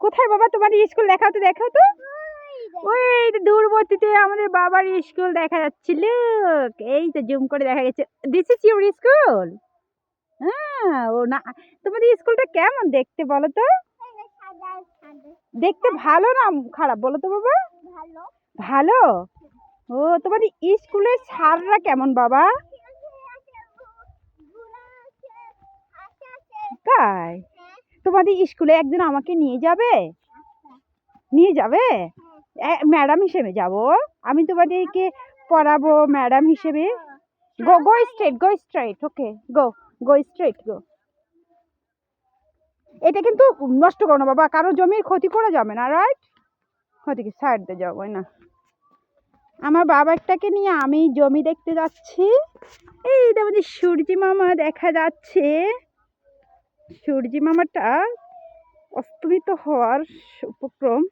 কোথায় বাবা তোমার স্কুল? দেখাও তো দেখাও তো। ওই দূরবর্তীতে আমাদের বাবার স্কুল দেখা যাচ্ছে। লুক, এই তো জুম করে দেখা গেছে। This is your school. হ্যাঁ, ও না, তোমাদের স্কুলটা কেমন দেখতে বলো তো? দেখতে ভালো না খারাপ বলো তো বাবা? ভালো। ও, তোমাদের স্কুলের স্যাররা কেমন বাবা? তাই? তোমাদের স্কুলে একদিন আমাকে নিয়ে যাবে? নিয়ে যাবে? ম্যাডাম হিসেবে যাব। আমি তোমাদেরকে পড়াবো ম্যাডাম হিসেবে। গো গো স্ট্রেট, গো স্ট্রেট। ওকে, গো গো স্ট্রেট গো। এটা কিন্তু নষ্ট করো না বাবা, কারো জমির ক্ষতি করা যাবে না, রাইট? ক্ষতি সাইড দিয়ে যাবো না। আমার বাবাটাকে নিয়ে আমি জমি দেখতে যাচ্ছি। এই যে আমাদের সূর্যি মামা দেখা যাচ্ছে। সূর্যি মামাটা অস্তমিত হওয়ার উপক্রম।